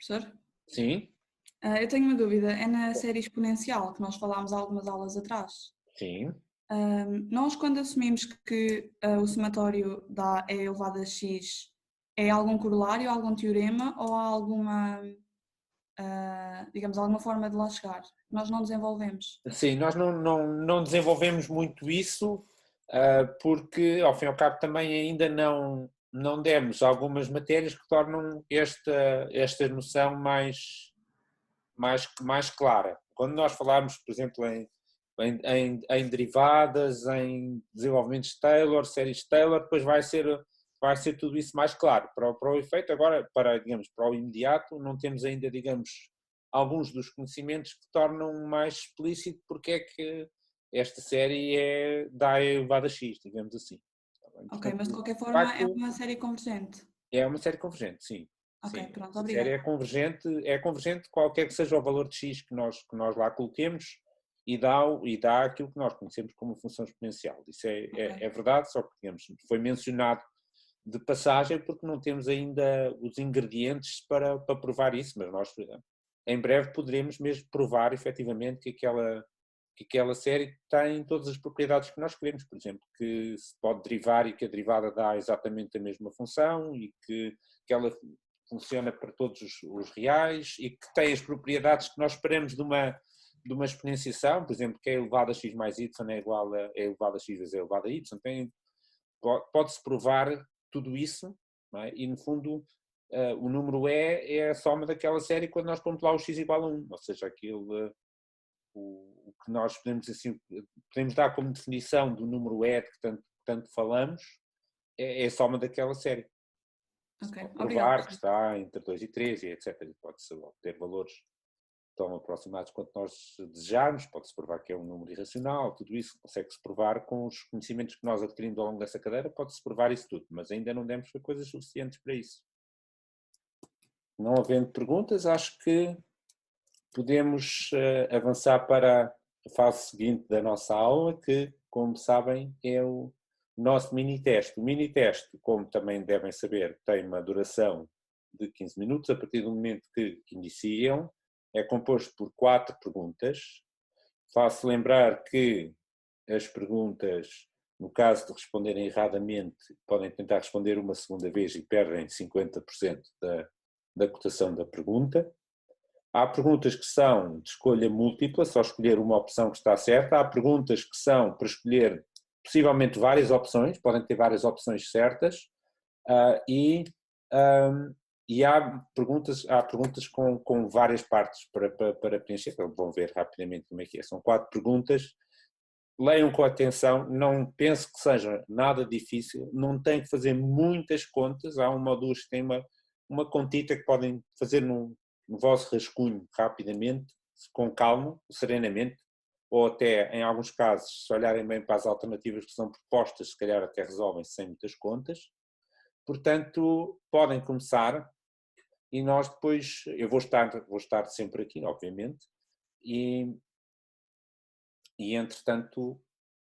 Professor? Sim, Eu tenho uma dúvida. É na série exponencial que nós falámos há algumas aulas atrás. sim. Nós, quando assumimos que o somatório da E elevado a x é algum corolário, algum teorema ou há alguma, digamos, alguma forma de lá chegar? Nós não desenvolvemos. Sim, nós não desenvolvemos muito isso, porque, ao fim e ao cabo, também ainda não demos algumas matérias que tornam esta noção mais clara. Quando nós falarmos, por exemplo, em derivadas, em desenvolvimentos de Taylor, séries de Taylor, depois vai ser tudo isso mais claro. Para o efeito, agora, digamos, para o imediato, não temos ainda, digamos, alguns dos conhecimentos que tornam mais explícito porque é que esta série dá a elevada a x, digamos assim. Ok, mas de qualquer De forma é facto, uma série convergente. é uma série convergente, sim. Ok, Sim, pronto, a série obrigada. é convergente qualquer que seja o valor de x que nós lá coloquemos e dá aquilo que nós conhecemos como função exponencial. Isso é verdade, só que, digamos, foi mencionado de passagem porque não temos ainda os ingredientes para provar isso, mas nós em breve poderemos mesmo provar efetivamente que aquela série tem todas as propriedades que nós queremos, por exemplo, que se pode derivar e que a derivada dá exatamente a mesma função e que ela funciona para todos os reais e que tem as propriedades que nós esperamos de uma exponenciação, por exemplo, que é elevado a x mais y é igual a elevado a x vezes elevado a y. Pode-se provar tudo isso, não é? E no fundo o número é a soma daquela série quando nós pomos lá o x igual a 1, ou seja, aquilo, o que nós podemos dar como definição do número de que tanto falamos é a soma daquela série. Ok, Pode obrigada. provar que está entre 2 e 3 e etc. Pode-se obter valores tão aproximados quanto nós desejarmos, pode-se provar que é um número irracional, tudo isso consegue-se provar com os conhecimentos que nós adquirimos ao longo dessa cadeira, pode-se provar isso tudo, mas ainda não demos coisas suficientes para isso. Não havendo perguntas, acho que podemos avançar para a fase seguinte da nossa aula, que, como sabem, é o nosso mini-teste. O mini-teste, como também devem saber, tem uma duração de 15 minutos, a partir do momento que iniciam, é composto por 4 perguntas. Faço lembrar que as perguntas, no caso de responderem erradamente, podem tentar responder uma segunda vez e perdem 50% da cotação da pergunta. Há perguntas que são de escolha múltipla, só escolher uma opção que está certa. Há perguntas que são para escolher possivelmente várias opções, podem ter várias opções certas. E há perguntas com várias partes para preencher. Vão ver rapidamente como é que é. São 4 perguntas. Leiam com atenção, não penso que seja nada difícil, não têm que fazer muitas contas. Há uma ou duas que têm uma contita que podem fazer no vosso rascunho rapidamente, com calma, serenamente, ou até, em alguns casos, se olharem bem para as alternativas que são propostas, se calhar até resolvem sem muitas contas. Portanto, podem começar e nós depois, eu vou estar sempre aqui, obviamente, e entretanto,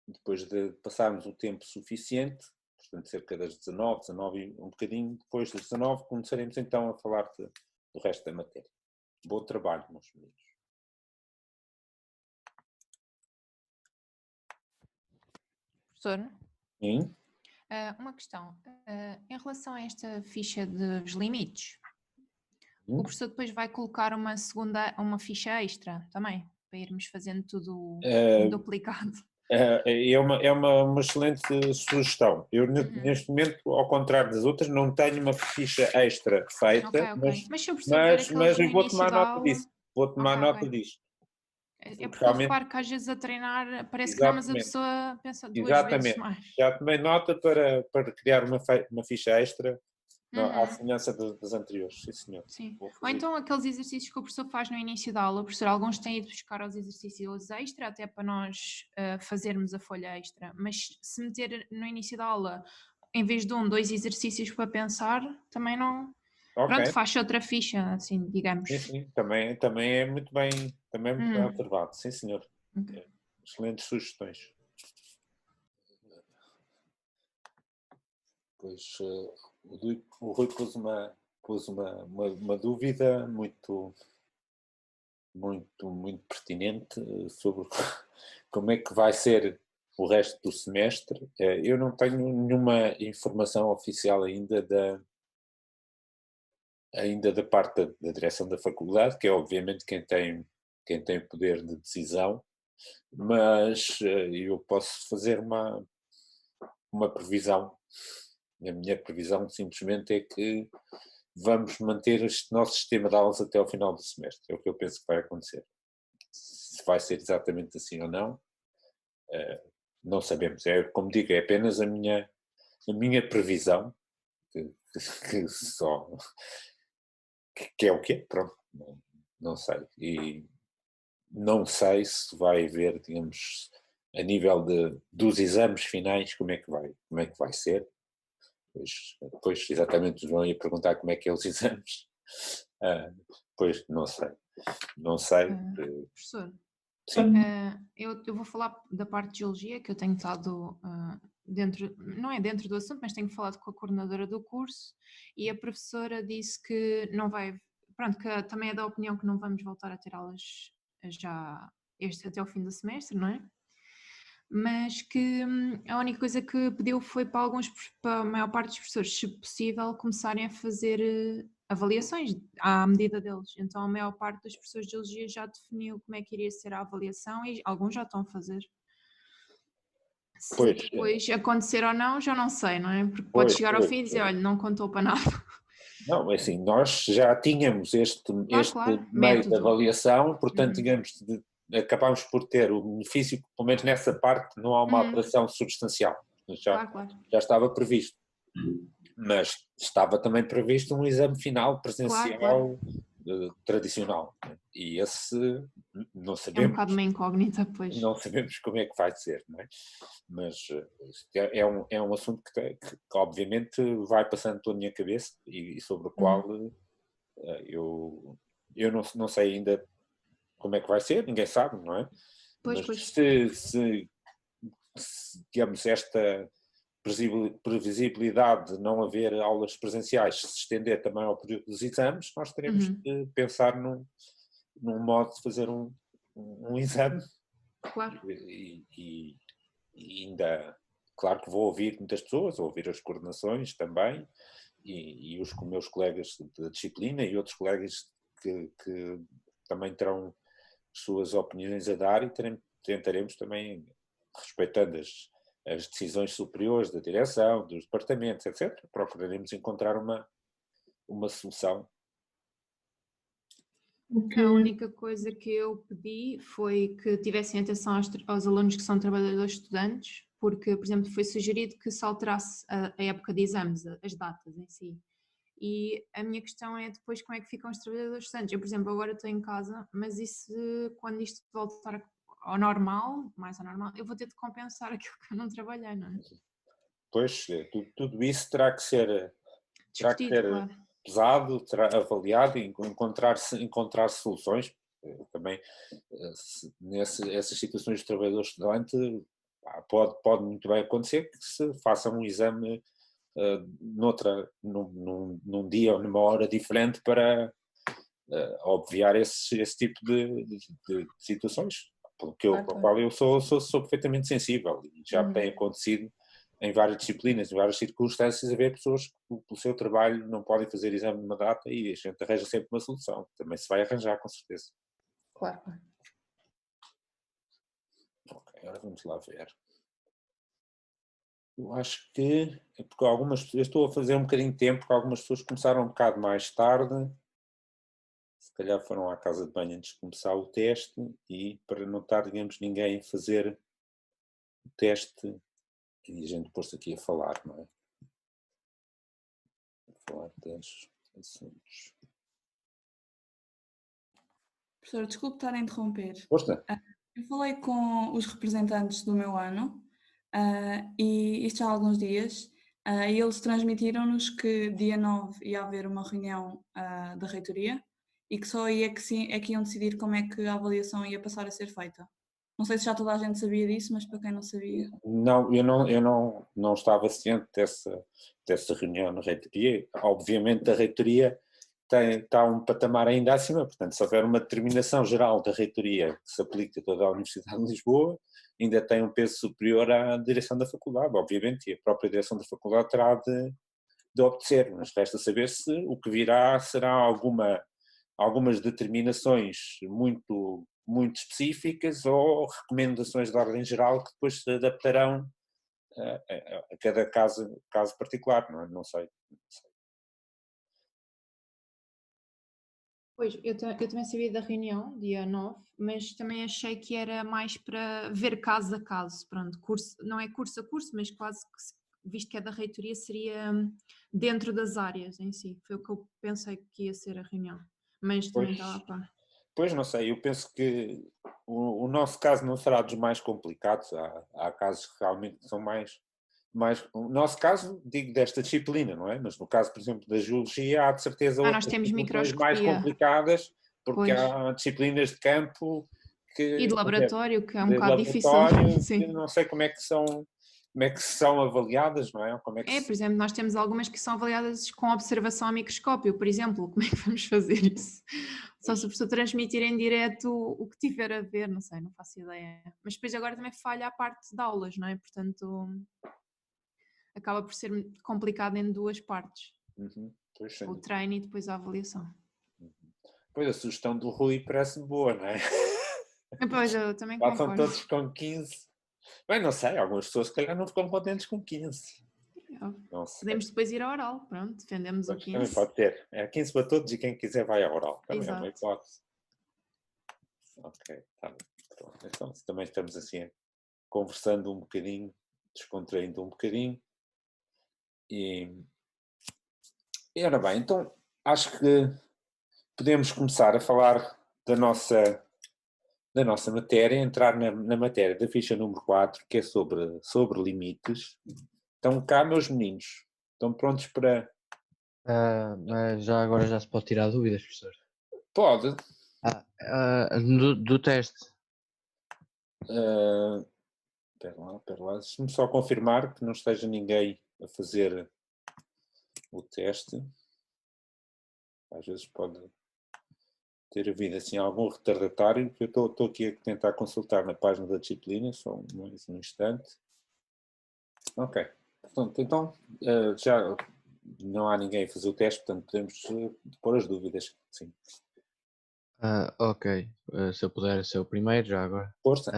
depois de passarmos o tempo suficiente, portanto cerca das 19 e um bocadinho, depois das 19 começaremos então a falar do resto da matéria. Bom trabalho, meus meninos. Professor? Sim. Uma questão. Em relação a esta ficha dos limites, o professor depois vai colocar uma ficha extra também, para irmos fazendo tudo duplicado. É uma excelente sugestão. Eu, neste momento, ao contrário das outras, não tenho uma ficha extra feita, Ok. Mas se o professor ver aqueles no eu vou início tomar da nota aula... disso. Vou tomar nota disso. É porque eu reparo que às vezes a treinar parece que não, mas a pessoa pensa duas vezes mais. Já tomei nota para criar uma ficha extra à semelhança das anteriores. Sim, senhor. Sim. Ou então aqueles exercícios que o professor faz no início da aula, o professor, alguns têm ido buscar os exercícios extra, até para nós fazermos a folha extra, mas se meter no início da aula, em vez de 2 exercícios para pensar, também não... Okay. Pronto, faz outra ficha, assim, digamos. Sim. Também é muito bem observado. Sim, senhor. Okay. Excelentes sugestões. Pois o Rui pôs uma pôs uma dúvida muito, muito, muito pertinente sobre como é que vai ser o resto do semestre. Eu não tenho nenhuma informação oficial ainda da parte da direção da faculdade, que é obviamente quem tem poder de decisão, mas eu posso fazer uma previsão. A minha previsão simplesmente é que vamos manter este nosso sistema de aulas até ao final do semestre. É o que eu penso que vai acontecer. Se vai ser exatamente assim ou não, não sabemos. Como digo, é apenas a minha previsão, que só que é o quê? Pronto, não sei. E não sei se vai haver, digamos, a nível dos exames finais, como é que vai ser. Pois exatamente, o João ia perguntar como é que é os exames. Pois, não sei. Não sei. Professor, Sim. eu vou falar da parte de geologia, que eu tenho estado dentro, não é dentro do assunto, mas tenho falado com a coordenadora do curso e a professora disse que não vai, pronto, que também é da opinião que não vamos voltar a ter aulas já até ao fim do semestre, não é? Mas que a única coisa que pediu foi para a maior parte dos professores, se possível, começarem a fazer avaliações à medida deles. Então a maior parte dos professores de geologia já definiu como é que iria ser a avaliação e alguns já estão a fazer. Se Pois, depois acontecer ou não, já não sei, não é? Porque pode pois, chegar ao fim e dizer, olha, não contou para nada. Não, é assim, nós já tínhamos este Claro, meio de método. avaliação, portanto, digamos, acabámos por ter o benefício, pelo menos nessa parte, não há uma alteração substancial. Claro. Já estava previsto. Mas estava também previsto um exame final presencial Claro. Tradicional. E esse não É um sabemos. bocado uma incógnita, pois. Não sabemos como é que vai ser, não é? Mas é um assunto que obviamente vai passando pela minha cabeça e sobre o qual eu não sei ainda como é que vai ser, ninguém sabe, não é? Pois. Mas se digamos, esta previsibilidade de não haver aulas presenciais se estender também ao período dos exames, nós teremos que pensar num modo de fazer um exame. Claro. E ainda, claro que vou ouvir muitas pessoas, vou ouvir as coordenações também, e os meus colegas da disciplina e outros colegas que também terão suas opiniões a dar, e tentaremos também, respeitando as decisões superiores da direção, dos departamentos, etc., procuraremos encontrar uma solução. A única coisa que eu pedi foi que tivessem atenção aos alunos que são trabalhadores estudantes, porque, por exemplo, foi sugerido que se alterasse a época de exames, as datas em si. E a minha questão é depois como é que ficam os trabalhadores estudantes. Eu, por exemplo, agora estou em casa, mas isso, quando isto voltar ao normal, mais ao normal, eu vou ter de compensar aquilo que eu não trabalhei, não é? Pois, tudo isso terá que ser Discutido, claro. pesado, terá avaliado e encontrar soluções. Também, nessas situações de trabalhador estudante, pode muito bem acontecer que se faça um exame num dia ou numa hora diferente para obviar esse tipo de situações, pelo qual eu sou perfeitamente sensível, e já tem acontecido em várias disciplinas, em várias circunstâncias, haver pessoas que pelo seu trabalho não podem fazer exame numa data, e a gente arranja sempre uma solução. Também se vai arranjar, com certeza. Claro. Ok, agora vamos lá ver. Eu acho que, porque eu estou a fazer um bocadinho de tempo, porque algumas pessoas começaram um bocado mais tarde, se calhar foram à casa de banho antes de começar o teste, e para não estar, digamos, ninguém a fazer o teste, e a gente pôs-se aqui a falar, não é? A falar dos assuntos. Professor, desculpe estar a interromper. Força. Eu falei com os representantes do meu ano, e isto já há alguns dias, e eles transmitiram-nos que dia 9 ia haver uma reunião da reitoria e que só aí é que iam decidir como é que a avaliação ia passar a ser feita. Não sei se já toda a gente sabia disso, mas para quem não sabia. Não, eu não estava ciente dessa reunião na reitoria. Obviamente, a reitoria está um patamar ainda acima, portanto, se houver uma determinação geral da reitoria que se aplique a toda a Universidade de Lisboa, ainda tem um peso superior à direção da faculdade, obviamente, e a própria direção da faculdade terá de obedecer, mas resta saber se o que virá será algumas determinações muito específicas ou recomendações de ordem geral que depois se adaptarão a cada caso particular, não é? Não sei. Pois, eu também sabia da reunião, dia 9, mas também achei que era mais para ver caso a caso, pronto, curso, não é curso a curso, mas quase que, visto que é da reitoria, seria dentro das áreas em si, foi o que eu pensei que ia ser a reunião, mas também estava a par. Pois, não sei, eu penso que o nosso caso não será dos mais complicados, há casos que realmente são mais, o nosso caso, digo desta disciplina, não é? Mas no caso, por exemplo, da geologia, há de certeza Nós outras temos situações mais microscopia, complicadas, porque pois, há disciplinas de campo e de que, laboratório, que é um de bocado difícil, laboratório, que sim. não sei como é que são avaliadas, não é? Como é que Por exemplo, nós temos algumas que são avaliadas com observação a microscópio, por exemplo, como é que vamos fazer isso? Só se o professor transmitir em direto o que tiver a ver, não sei, não faço ideia. Mas depois agora também falha a parte de aulas, não é? Portanto, acaba por ser complicado em duas partes. Pois, O treino e depois a avaliação. pois a sugestão do Rui parece-me boa, não é? Pois, eu também Passam concordo. todos com 15. Bem, não sei, algumas pessoas se calhar não ficam contentes com 15. Não sei. Podemos depois ir ao oral, pronto, defendemos o Pois, também 15. pode ter. É 15 para todos e quem quiser vai ao oral. Também é uma Exato. hipótese. Ok, tá bem. Pronto. Então, também estamos assim conversando um bocadinho, descontraindo um bocadinho. E ora bem, então acho que podemos começar a falar da nossa matéria, entrar na matéria da ficha número 4, que é sobre limites. Então cá, meus meninos, estão prontos para... Mas já agora já se pode tirar dúvidas, professor. Pode. Do teste. Espera lá. Deixa-me só confirmar que não esteja ninguém a fazer o teste. Às vezes pode ter havido assim algum retardatário, que eu estou aqui a tentar consultar na página da disciplina, só mais um instante. Ok. Portanto, então, já não há ninguém a fazer o teste, portanto podemos pôr as dúvidas. Sim. Ok. Se eu puder ser o primeiro, já agora. Força.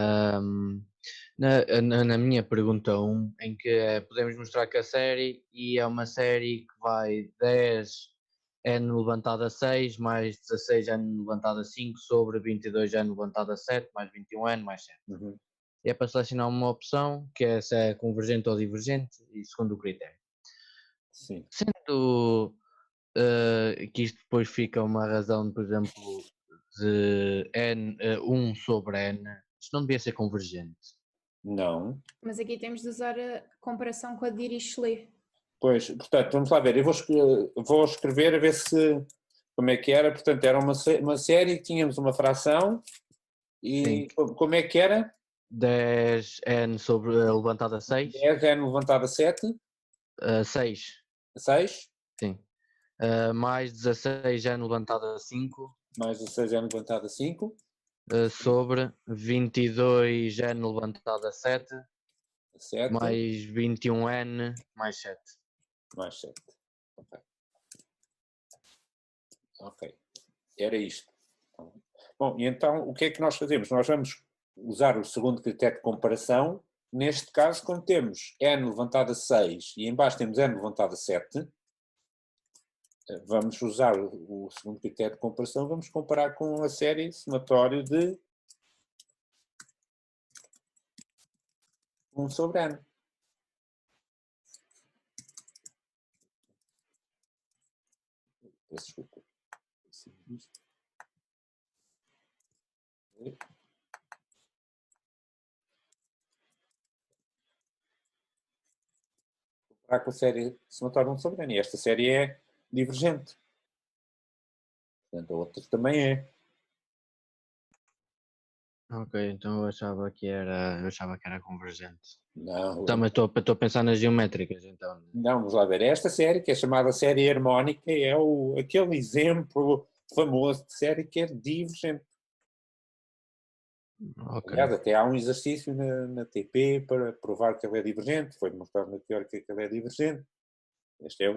Na minha pergunta 1, em que podemos mostrar que a série é uma série que vai 10 n levantado a 6 mais 16 n levantado a 5 sobre 22 n levantado a 7 mais 21 n mais 7. Uhum. E é para selecionar uma opção, que é se é convergente ou divergente, e segundo o critério. Sim. Sendo que isto depois fica uma razão, por exemplo, de n, 1 sobre n, isto não devia ser convergente. Não. Mas aqui temos de usar a comparação com a de Dirichlet. Pois, portanto, vamos lá ver. Eu vou escrever a ver se como é que era. Portanto, era uma série que tínhamos uma fração e Sim. como é que era? 10n sobre levantado a 6. 10n levantado a 7. 6. A 6. Sim. Mais 16n levantado a 5. Mais 16n levantado a 5. Sobre 22n levantado a 7. 7. Mais 21n mais 7. Mais 7. Ok. Era isto. Bom, e então o que é que nós fazemos? Nós vamos usar o segundo critério de comparação. Neste caso, como temos n levantado a 6 e em baixo temos n levantado a 7, vamos usar o segundo critério de comparação, vamos comparar com a série somatório de 1 sobre n. Peço desculpa. Comparar com a série somatória 1 sobre n. E esta série é divergente. Portanto, a outra também é. Ok, então eu achava que era convergente. Não, Também estou a pensar nas geométricas, então. não, vamos lá ver. Esta série, que é chamada série harmónica, é aquele exemplo famoso de série que é divergente. Ok. Aliás, até há um exercício na TP para provar que ele é divergente. Foi demonstrado na teórica que ele é divergente. Este é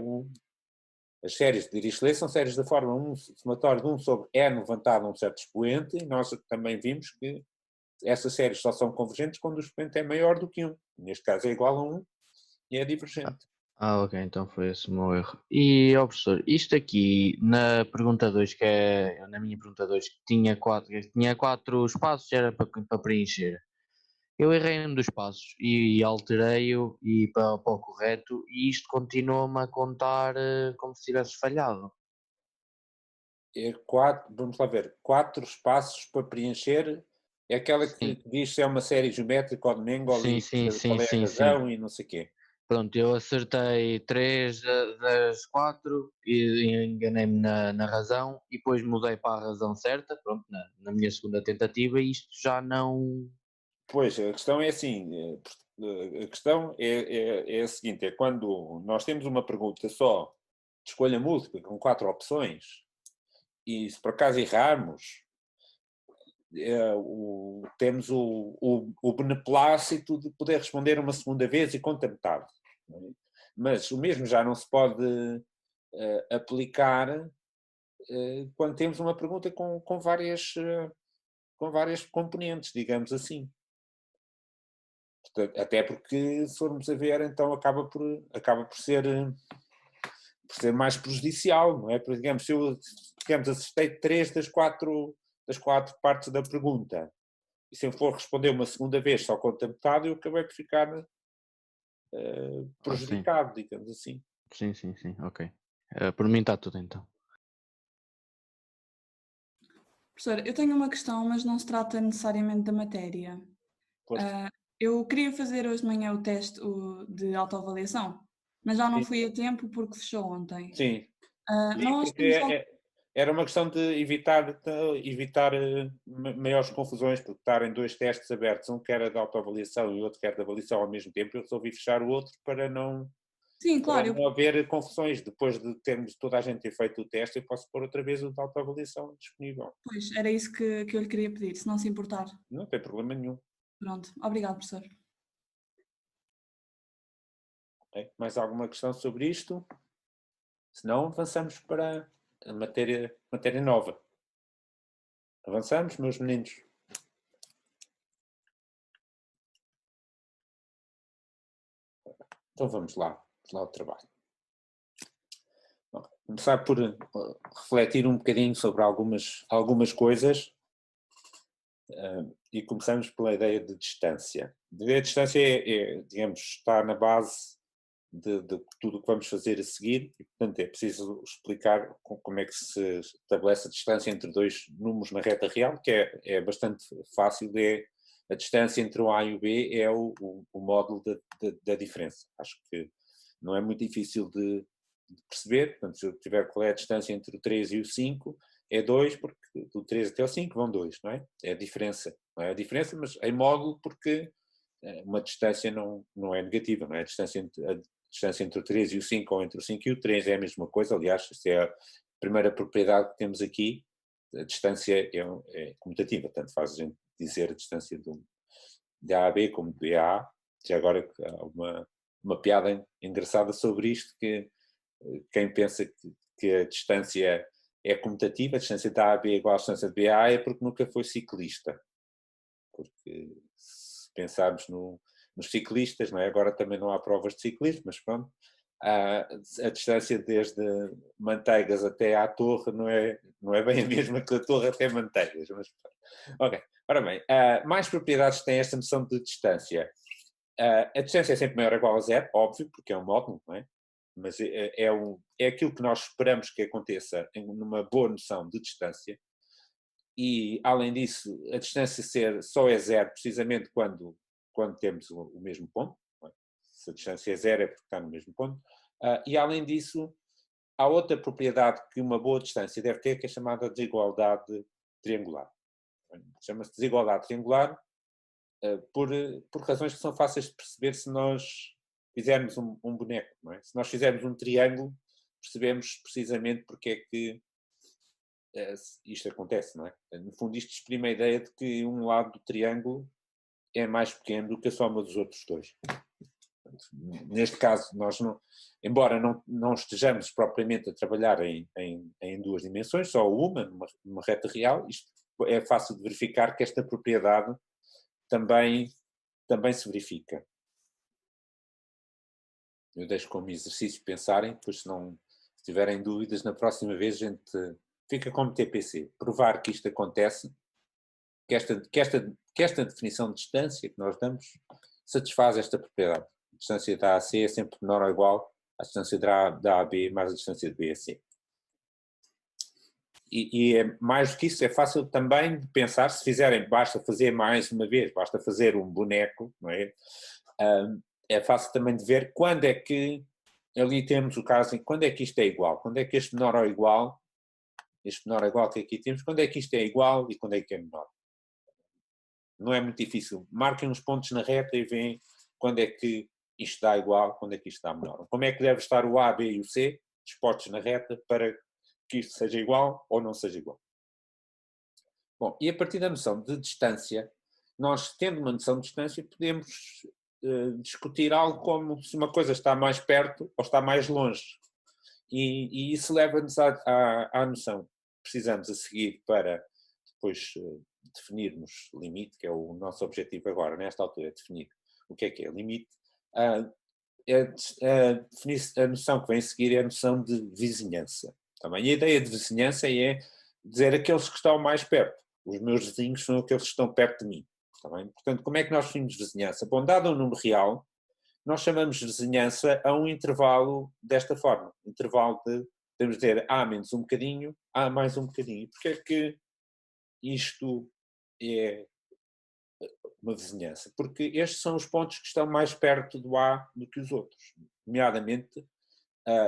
as séries de Dirichlet são séries da Fórmula 1, somatório de 1 sobre n levantado a um certo expoente, e nós também vimos que essas séries só são convergentes quando o expoente é maior do que 1. Neste caso é igual a 1 e é divergente. Ok, então foi esse o meu erro. E, ó professor, isto aqui na pergunta 2, na minha pergunta 2, que tinha quatro espaços, era para preencher. Eu errei um dos passos e alterei-o para o correto, e isto continua-me a contar como se tivesse falhado. Vamos lá ver, 4 espaços para preencher. É aquela que Sim, diz se é uma série geométrica ou de sim, Mengele, sim, sim, qual é a sim, sim. razão e não sei o quê. Pronto, eu acertei 3 das 4 e enganei-me na razão, e depois mudei para a razão certa, pronto, na minha segunda tentativa, e isto já não. Pois, a questão é assim, a questão é a seguinte, é quando nós temos uma pergunta só de escolha múltipla, com 4 opções, e se por acaso errarmos, temos o beneplácito de poder responder uma segunda vez e conta metade. Não é? Mas o mesmo já não se pode aplicar quando temos uma pergunta com várias componentes, digamos assim. Portanto, até porque, se formos a ver, então acaba por ser mais prejudicial, não é? Porque, digamos, se eu acertei 3 das quatro partes da pergunta, e se eu for responder uma segunda vez só conta metade, eu acabei por ficar Sim, prejudicado, digamos assim. sim, sim, sim, ok. Por mim está tudo então. Professor, eu tenho uma questão, mas não se trata necessariamente da matéria. Força. Eu queria fazer hoje de manhã o teste de autoavaliação, mas já não Sim, fui a tempo porque fechou ontem. sim. Sim, Nós porque temos era uma questão de evitar maiores confusões, porque estarem 2 testes abertos, um que era de autoavaliação e outro que era de avaliação ao mesmo tempo, eu resolvi fechar o outro para Sim, claro, não haver confusões. Depois de termos toda a gente ter feito o teste, eu posso pôr outra vez o de autoavaliação disponível. pois, era isso que eu lhe queria pedir, se não se importar. Não tem problema nenhum. Pronto, obrigado, professor. Ok? Mais alguma questão sobre isto? Se não, avançamos para a matéria nova. Avançamos, meus meninos? Então vamos lá ao trabalho. Bom, começar por refletir um bocadinho sobre algumas coisas e começamos pela ideia de distância. A ideia de distância digamos, está na base de tudo o que vamos fazer a seguir e, portanto, é preciso explicar como é que se estabelece a distância entre dois números na reta real, que é bastante fácil, a distância entre o A e o B é o módulo da diferença. Acho que não é muito difícil de perceber, portanto, se eu tiver qual é a distância entre o 3 e o 5, é 2, porque do 3 até o 5 vão 2, não é? É a diferença, não é a diferença, mas em módulo, porque uma distância não é negativa, não é? A distância entre o 3 e o 5 ou entre o 5 e o 3 é a mesma coisa. Aliás, esta é a primeira propriedade que temos aqui. A distância é comutativa, tanto faz a gente dizer a distância de A a B como de B a A. Já agora há uma piada engraçada sobre isto, que quem pensa que a distância é comutativa, a distância de A a B é igual à distância de B a A, é porque nunca foi ciclista. Porque se pensarmos nos ciclistas, não é? Agora também não há provas de ciclismo, mas pronto, a distância desde Manteigas até à Torre não é bem a mesma que a Torre até Manteigas. Mas, ok, ora bem, mais propriedades têm esta noção de distância. A distância é sempre maior ou igual a zero, óbvio, porque é um módulo, não é? Mas é aquilo que nós esperamos que aconteça numa boa noção de distância. E, além disso, a distância só é zero precisamente quando temos o mesmo ponto. Se a distância é zero é porque está no mesmo ponto. E, além disso, há outra propriedade que uma boa distância deve ter, que é chamada desigualdade triangular. Chama-se desigualdade triangular por razões que são fáceis de perceber se nós fizermos um boneco, não é? Se nós fizermos um triângulo, percebemos precisamente porque é que isto acontece, não é? No fundo, isto exprime a ideia de que um lado do triângulo é mais pequeno do que a soma dos outros dois. Neste caso, nós embora não estejamos propriamente a trabalhar em duas dimensões, só uma, numa reta real, isto é fácil de verificar que esta propriedade também se verifica. Eu deixo como exercício pensarem, depois se tiverem dúvidas, na próxima vez a gente fica como TPC. Provar que isto acontece, que esta definição de distância que nós damos satisfaz esta propriedade. A distância da A a C é sempre menor ou igual à distância da A a B mais a distância de B a C. E é mais do que isso, é fácil também de pensar, se fizerem, basta fazer mais uma vez, basta fazer um boneco, não é? É fácil também de ver quando é que, ali temos o caso, quando é que isto é igual, quando é que este menor ou igual, este menor ou igual que aqui temos, quando é que isto é igual e quando é que é menor. Não é muito difícil. Marquem uns pontos na reta e veem quando é que isto dá igual, quando é que isto dá menor. Como é que deve estar o A, B e o C dispostos na reta para que isto seja igual ou não seja igual. Bom, e a partir da noção de distância, nós tendo uma noção de distância podemos discutir algo como se uma coisa está mais perto ou está mais longe. E isso leva-nos à noção que precisamos a seguir para depois definirmos limite, que é o nosso objetivo agora, nesta altura, é definir o que é limite. A noção que vem a seguir é a noção de vizinhança. Também a ideia de vizinhança é dizer aqueles que estão mais perto. Os meus vizinhos são aqueles que estão perto de mim. Também. Portanto, como é que nós definimos vizinhança? Bom, dado um número real, nós chamamos vizinhança a um intervalo desta forma. Intervalo de, podemos dizer, A menos um bocadinho, A mais um bocadinho. Porque é que isto é uma vizinhança? Porque estes são os pontos que estão mais perto do A do que os outros. Nomeadamente,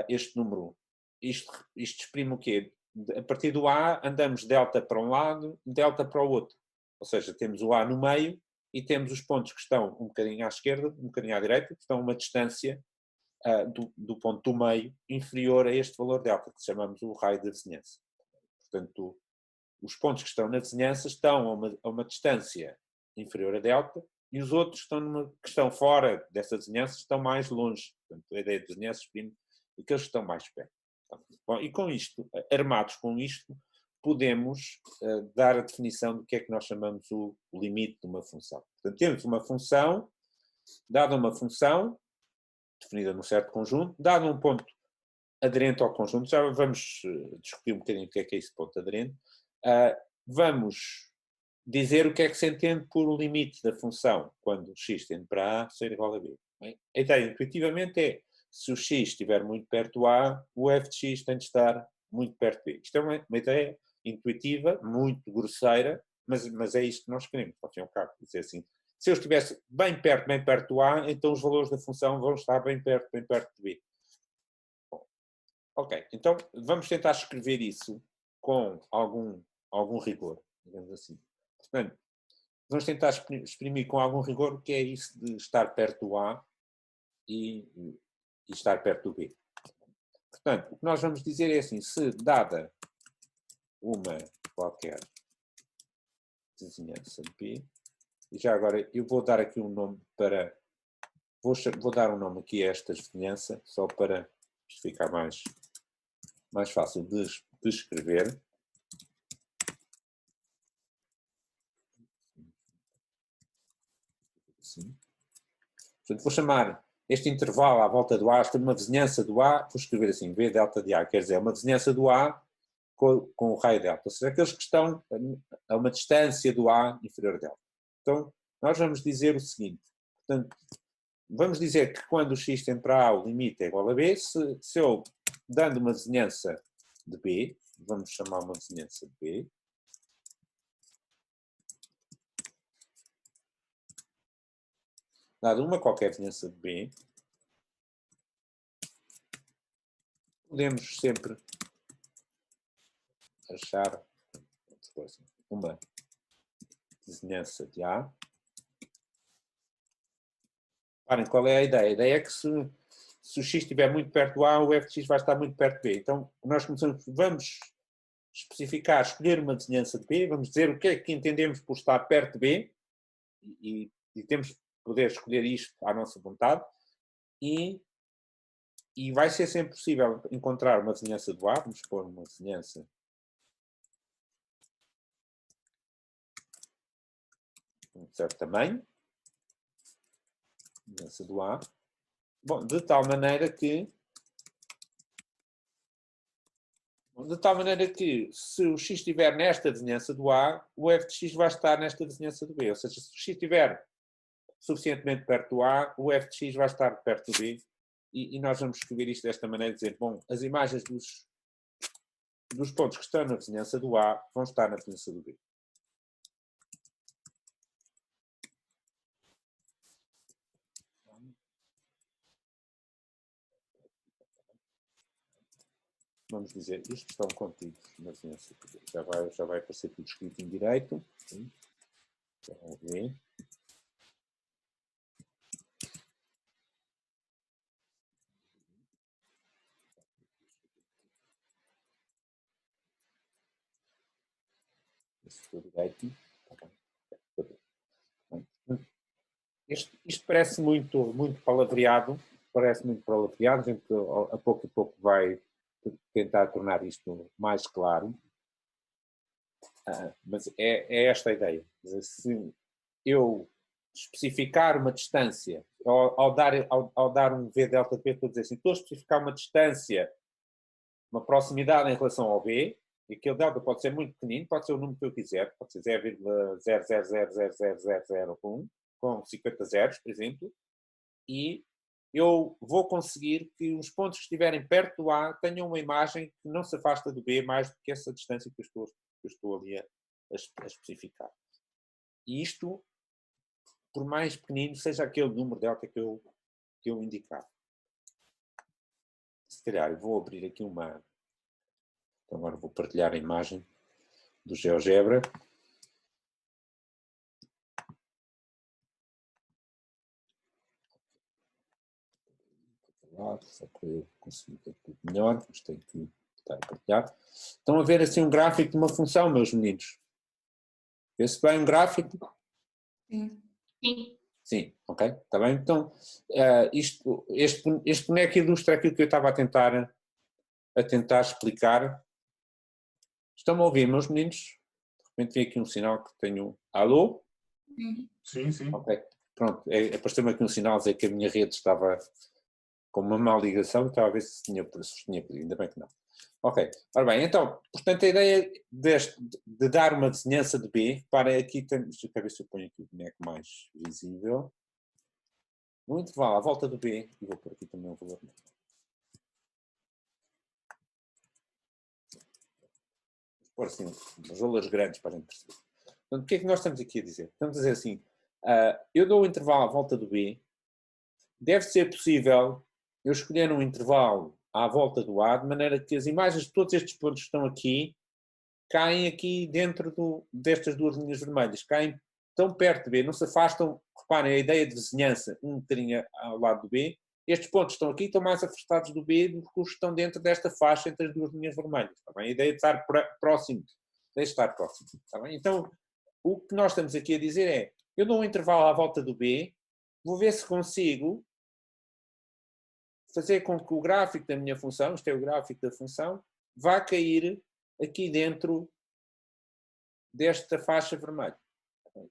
este número 1. Isto exprime o quê? A partir do A andamos delta para um lado, delta para o outro. Ou seja, temos o A no meio e temos os pontos que estão um bocadinho à esquerda, um bocadinho à direita, que estão a uma distância do ponto do meio inferior a este valor delta, que chamamos o raio da vizinhança. Portanto, os pontos que estão na vizinhança estão a uma distância inferior a delta e os outros que estão fora dessa vizinhança estão mais longe. Portanto, a ideia de vizinhança exprime aqueles que estão mais perto. Bom, e com isto, armados com isto, podemos dar a definição do que é que nós chamamos o limite de uma função. Portanto, temos uma função, dada uma função, definida num certo conjunto, dado um ponto aderente ao conjunto, já vamos discutir um bocadinho o que é esse ponto aderente, vamos dizer o que é que se entende por limite da função, quando x tende para A ser igual a B. Bem, a ideia, intuitivamente, é se o x estiver muito perto do A, o f de x tem de estar muito perto de B. Isto é uma ideia intuitiva, muito grosseira, mas é isto que nós queremos, ao fim e ao cabo. Dizer assim, se eu estivesse bem perto do A, então os valores da função vão estar bem perto de B. Bom, ok, então vamos tentar escrever isso com algum rigor, digamos assim. Portanto, vamos tentar exprimir com algum rigor o que é isso de estar perto do A e estar perto do B. Portanto, o que nós vamos dizer é assim, se dada uma qualquer vizinhança de B, e já agora eu vou dar aqui um nome para, vou dar um nome aqui a esta vizinhança, só para isto ficar mais fácil de escrever. Assim. Portanto, vou chamar este intervalo à volta do A, esta é uma vizinhança do A, vou escrever assim, V delta de A, quer dizer, uma vizinhança do A com o raio delta, ou seja, aqueles que estão a uma distância do A inferior a delta. Então, nós vamos dizer o seguinte, portanto, vamos dizer que quando o x tende para A, o limite é igual a B, se eu, dando uma vizinhança de B, vamos chamar uma vizinhança de B, dado uma qualquer vizinhança de B, podemos sempre achar uma vizinhança de A. Reparem, qual é a ideia? A ideia é que se o x estiver muito perto do A, o f de x vai estar muito perto de B. Então, nós vamos especificar, escolher uma vizinhança de B, vamos dizer o que é que entendemos por estar perto de B, e temos que poder escolher isto à nossa vontade, e vai ser sempre possível encontrar uma vizinhança do A, vamos pôr uma vizinhança de um certo tamanho, vizinhança do A, bom, de tal maneira que se o x estiver nesta vizinhança do A, o f de x vai estar nesta vizinhança do B. Ou seja, se o x estiver suficientemente perto do A, o f de x vai estar perto do B. E nós vamos escrever isto desta maneira, dizer, bom, as imagens dos pontos que estão na vizinhança do A vão estar na vizinhança do B. Vamos dizer, isto estão contidos na vizinhança do B. Já vai aparecer tudo escrito em direito. Vamos ver. Isto parece muito palavreado, a gente a pouco vai tentar tornar isto mais claro, mas é esta a ideia. Se eu especificar uma distância, ao dar um V delta P, estou a dizer assim, estou a especificar uma distância, uma proximidade em relação ao B, e aquele delta pode ser muito pequenino, pode ser o número que eu quiser, pode ser 0,0000001, com 50 zeros, por exemplo, e eu vou conseguir que os pontos que estiverem perto do A tenham uma imagem que não se afasta do B mais do que essa distância que eu estou ali a especificar. E isto, por mais pequenino, seja aquele número delta que eu indicar. Se calhar eu vou abrir aqui uma... Então agora vou partilhar a imagem do GeoGebra. Só para eu conseguir ver tudo melhor, mas tenho que estar a partilhar. Estão a ver assim um gráfico de uma função, meus meninos? Vê-se bem um gráfico? Sim. Sim. Sim, ok, está bem. Então, este boneco ilustra aquilo que eu estava a tentar explicar. Estão-me a ouvir, meus meninos? De repente vem aqui um sinal que tenho... Alô? Sim, sim. Ok, pronto. Apareceu-me aqui um sinal a dizer que a minha rede estava com uma má ligação, estava a ver se tinha pedido, ainda bem que não. Ok, ora bem, então, portanto a ideia de dar uma vizinhança de B, para aqui, deixa eu ver se eu ponho aqui o boneco mais visível, no intervalo à volta do B, e vou pôr aqui também um valor médio. Vou pôr assim, uns valores grandes para a gente perceber. Portanto, o que é que nós estamos aqui a dizer? Estamos a dizer assim, eu dou o intervalo à volta do B, deve ser possível eu escolher um intervalo à volta do A, de maneira que as imagens de todos estes pontos que estão aqui caem aqui dentro destas duas linhas vermelhas, caem tão perto de B, não se afastam. Reparem, a ideia de vizinhança, um bocadinho ao lado do B, estes pontos estão aqui, estão mais afastados do B do que os que estão dentro desta faixa entre as duas linhas vermelhas. Está bem? A ideia de estar próximo, de estar próximo. Está bem? Então, o que nós estamos aqui a dizer é, eu dou um intervalo à volta do B, vou ver se consigo fazer com que o gráfico da minha função, isto é o gráfico da função, vá cair aqui dentro desta faixa vermelha.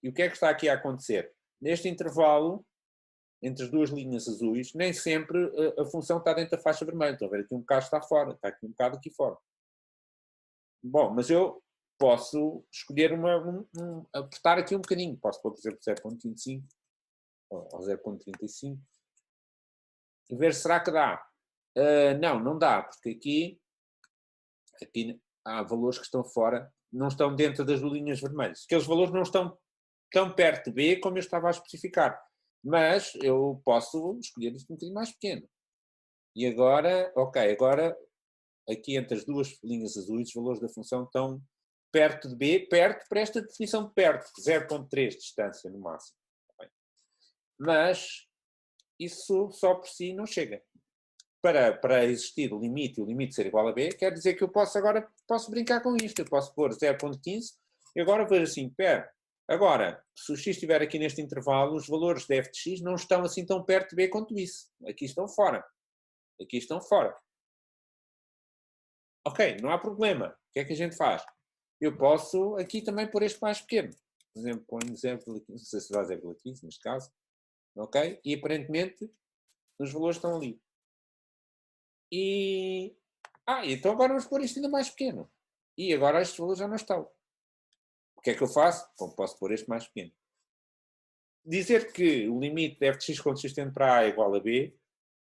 E o que é que está aqui a acontecer? Neste intervalo, entre as duas linhas azuis, nem sempre a função está dentro da faixa vermelha. Estão a ver, aqui um bocado está fora, está aqui um bocado aqui fora. Bom, mas eu posso escolher apertar aqui um bocadinho. Posso pôr, por exemplo, 0.25 ou 0.35. E ver se será que dá. Não dá, porque aqui há valores que estão fora, não estão dentro das linhas vermelhas. Aqueles valores não estão tão perto de B como eu estava a especificar. Mas eu posso escolher isto um bocadinho mais pequeno. E agora, ok, agora aqui entre as duas linhas azuis os valores da função estão perto de B, perto para esta definição de perto, 0.3 de distância no máximo. Mas isso só por si não chega. Para existir o limite e o limite ser igual a B, quer dizer que eu agora posso brincar com isto. Eu posso pôr 0.15 e agora vejo assim, espera, agora, se o x estiver aqui neste intervalo, os valores de f de x não estão assim tão perto de B quanto isso. Aqui estão fora. Aqui estão fora. Ok, não há problema. O que é que a gente faz? Eu posso aqui também pôr este mais pequeno. Por exemplo, põe 0,15, não sei se dá 0,15 neste caso. Ok? E aparentemente os valores estão ali. Então agora vamos pôr isto ainda mais pequeno. E agora estes valores já não estão. O que é que eu faço? Bom, posso pôr este mais pequeno. Dizer que o limite de f de x consistente para A é igual a B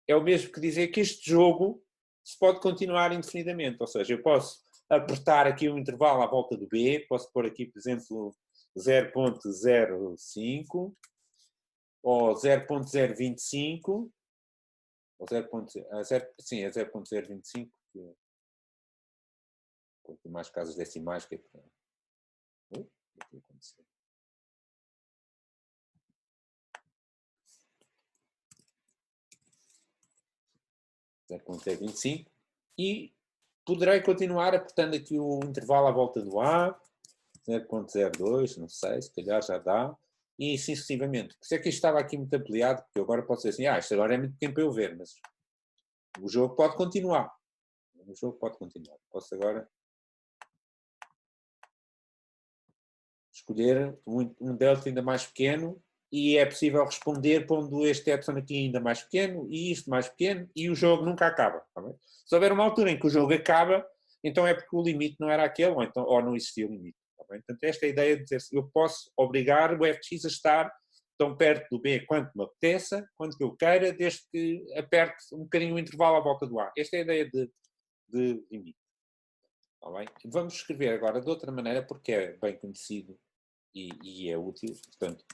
é o mesmo que dizer que este jogo se pode continuar indefinidamente. Ou seja, eu posso apertar aqui um intervalo à volta do B, posso pôr aqui, por exemplo, 0.05 ou 0.025 ou 0.0, sim, é 0.025, porque mais casas decimais que é para... o que aconteceu? E poderei continuar apertando aqui o intervalo à volta do A, 0.02, não sei, se calhar já dá, e assim sucessivamente. Por isso é que isto estava aqui muito ampliado, porque eu agora posso dizer assim, isto agora é muito tempo para eu ver, mas o jogo pode continuar. O jogo pode continuar. Posso agora escolher um delta ainda mais pequeno e é possível responder pondo este epsilon aqui ainda mais pequeno e isto mais pequeno e o jogo nunca acaba. Tá bem? Se houver uma altura em que o jogo acaba, então é porque o limite não era aquele ou não existia o limite. Tá bem? Portanto, esta é a ideia de dizer eu posso obrigar o f de x a estar tão perto do B quanto me apeteça, quanto que eu queira, desde que aperte um bocadinho o intervalo à volta do A. Esta é a ideia de limite. Tá bem? Vamos escrever agora de outra maneira, porque é bem conhecido e é útil. Portanto,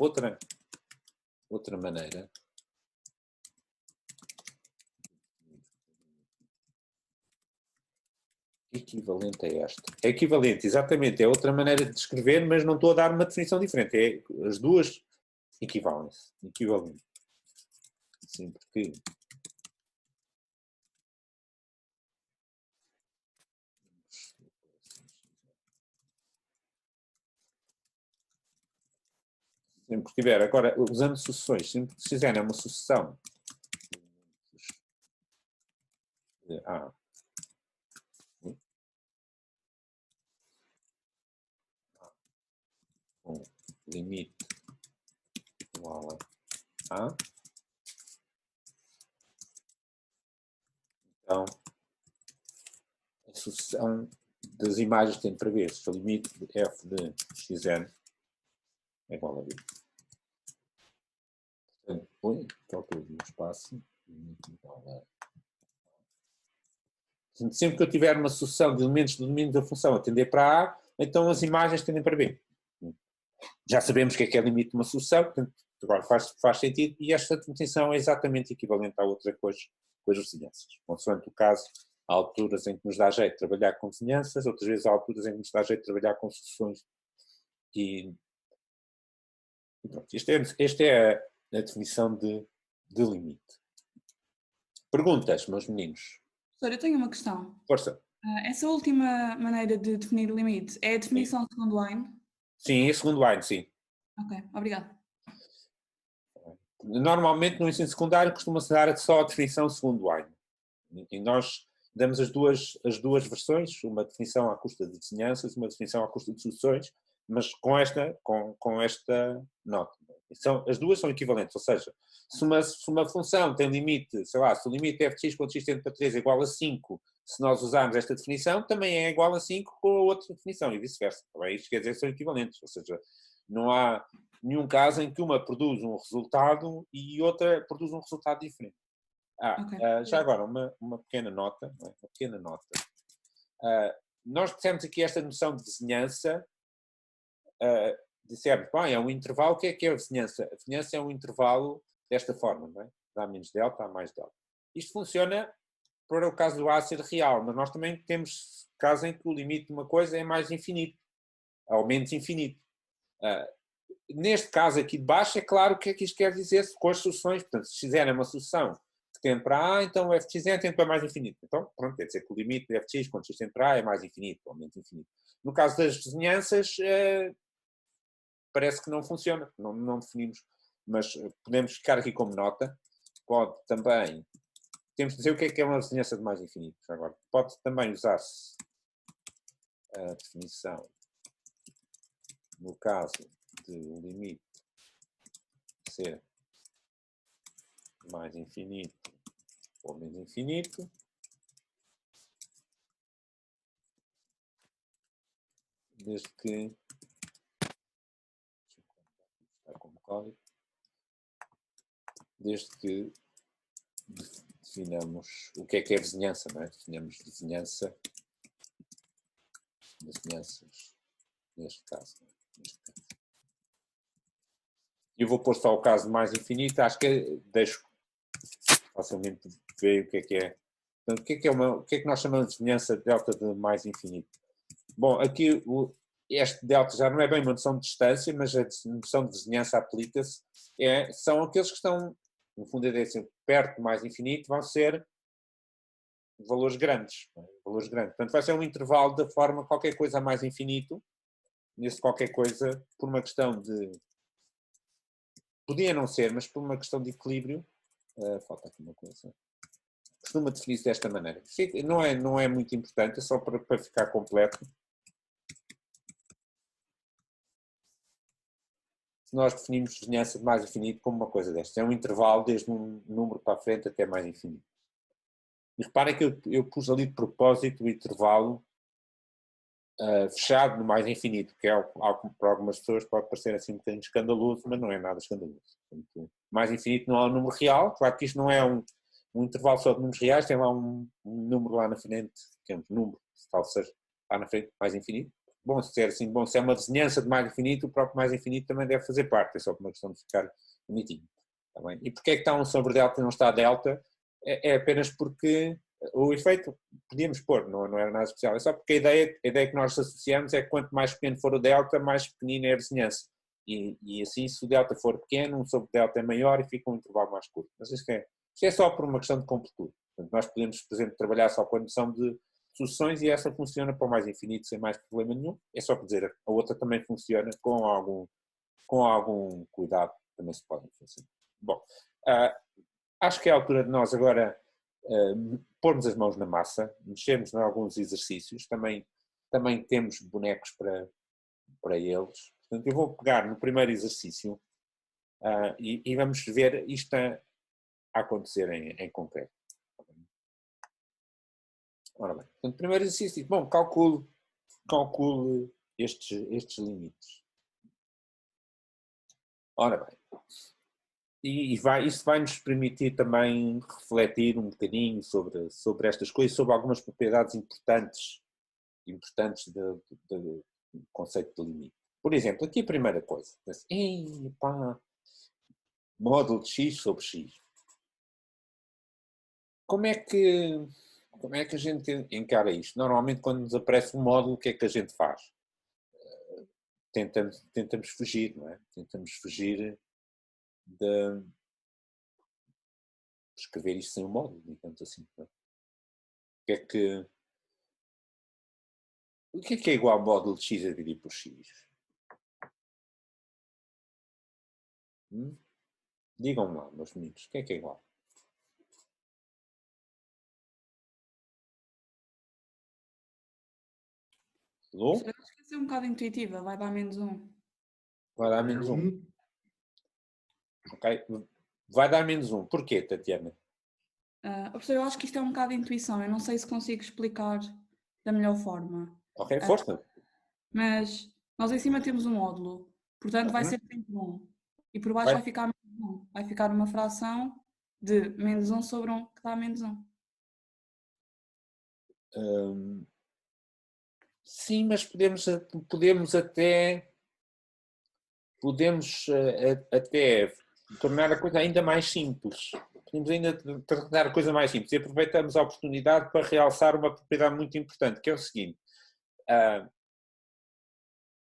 outra maneira equivalente a esta. É equivalente, exatamente, é outra maneira de descrever, mas não estou a dar uma definição diferente. É, as duas equivalem-se. Equivalente. Sempre que sempre que tiver, agora, usando sucessões, sempre que fizerem uma sucessão de A com limite igual a A, então a sucessão das imagens tem para ver se o limite de f de xn é igual a b. Portanto, põe, calculo no espaço, limite igual a... Portanto, sempre que eu tiver uma sucessão de elementos do domínio da função a tender para A, então as imagens tendem para B. Já sabemos o que é limite de uma sucessão, portanto, agora faz sentido, e esta definição é exatamente equivalente à outra com as vizinhanças. Consoante o caso, há alturas em que nos dá jeito de trabalhar com vizinhanças, outras vezes há alturas em que nos dá jeito de trabalhar com sucessões. E pronto, esta é a definição de limite. Perguntas, meus meninos? Professor, eu tenho uma questão. Força. Essa última maneira de definir o limite é a definição segundo line? Sim, é segundo line, sim. Ok, obrigado. Normalmente no ensino secundário costuma-se dar só a definição segundo line. E nós damos as duas versões, uma definição à custa de vizinhanças, uma definição à custa de sucessões, mas com esta nota. As duas são equivalentes, ou seja, se uma função tem limite, sei lá, se o limite f de x quando x tende para 3 é igual a 5, se nós usarmos esta definição, também é igual a 5 com a outra definição, e vice-versa. Isto quer dizer que são equivalentes, ou seja, não há nenhum caso em que uma produz um resultado e outra produz um resultado diferente. Okay. Já agora, uma pequena nota. Nós dissemos aqui esta noção de vizinhança, dissemos, bem, é um intervalo, o que é a vizinhança? A vizinhança é um intervalo desta forma, não é? Dá menos delta, há mais delta. Isto funciona para o caso do A ser real, mas nós também temos casos em que o limite de uma coisa é mais infinito. ao menos infinito. Neste caso aqui de baixo, é claro o que é que isto quer dizer com as sucessões. Portanto, se fizerem uma sucessão que tende para A, então o fx tende para mais infinito. Então, pronto, quer dizer que o limite de fx quando x tende para A é mais infinito, ou menos infinito. No caso das vizinhanças, parece que não funciona, não definimos. Mas podemos ficar aqui como nota. Pode também... Temos de dizer o que é uma vizinhança de mais infinito. Agora, pode também usar-se a definição no caso de o limite ser mais infinito ou menos infinito, desde que está como código, desde que definamos o que é vizinhança, não é? Definamos vizinhanças, neste caso. Eu vou pôr só o caso mais infinito, acho que deixo facilmente ver o que é. Portanto, o que é que nós chamamos de vizinhança delta de mais infinito? Bom, aqui este delta já não é bem uma noção de distância, mas a noção de vizinhança aplica-se. São aqueles que estão, no fundo, perto do mais infinito, vão ser valores grandes. Valores grandes. Portanto, vai ser um intervalo da forma qualquer coisa a mais infinito, nesse qualquer coisa, por uma questão de... Podia não ser, mas por uma questão de equilíbrio, falta aqui uma coisa, costuma definir-se desta maneira. Não é muito importante, é só para ficar completo. Nós definimos vizinhança de mais infinito como uma coisa desta. É um intervalo desde um número para a frente até mais infinito. E reparem que eu pus ali de propósito o intervalo fechado no mais infinito, que é algo que para algumas pessoas pode parecer assim um bocadinho escandaloso, mas não é nada escandaloso. Portanto, mais infinito não é um número real, claro que isto não é um intervalo só de números reais, tem lá um número lá na frente, que é um número, tal seja, lá na frente, mais infinito. Bom, se é assim, se é uma vizinhança de mais infinito, o próprio mais infinito também deve fazer parte, é só por uma questão de ficar bonitinho. Tá bem? E porquê é que está um sobre delta e não está delta? É apenas porque o efeito podíamos pôr, não era nada especial, é só porque a ideia que nós associamos é que quanto mais pequeno for o delta, mais pequenina é a vizinhança. E assim, se o delta for pequeno, um sobre delta é maior e fica um intervalo mais curto. Mas isto é só por uma questão de completude. Portanto, nós podemos, por exemplo, trabalhar só com a noção de sucessões e essa funciona para o mais infinito sem mais problema nenhum. É só dizer, a outra também funciona com algum cuidado, também se pode funcionar. Bom, acho que é a altura de nós agora pormos as mãos na massa, mexermos em alguns exercícios, também temos bonecos para eles. Portanto, eu vou pegar no primeiro exercício e vamos ver isto a acontecer em concreto. Ora bem, portanto, primeiro exercício, bom, calcule estes limites. Ora bem, isso vai nos permitir também refletir um bocadinho sobre estas coisas, sobre algumas propriedades importantes do conceito de limite. Por exemplo, aqui a primeira coisa, módulo de x sobre x. Como é que a gente encara isto? Normalmente, quando nos aparece um módulo, o que é que a gente faz? Tentamos fugir, não é? Tentamos fugir de escrever isto sem um módulo, digamos assim. Não é? O que é igual ao módulo de x a dividir por x? Digam lá, meus meninos, o que é igual? Eu acho que é um bocado intuitiva, vai dar menos 1. Vai dar menos 1. Ok? Vai dar menos 1. Porquê, Tatiana? Eu acho que isto é um bocado de intuição, eu não sei se consigo explicar da melhor forma. Ok, força. Mas nós em cima temos um módulo, portanto vai ser sempre 1. E por baixo vai ficar menos 1. Vai ficar uma fração de menos 1 sobre 1, que dá menos 1. Sim, mas podemos até tornar a coisa ainda mais simples. Podemos ainda tornar a coisa mais simples e aproveitamos a oportunidade para realçar uma propriedade muito importante, que é o seguinte.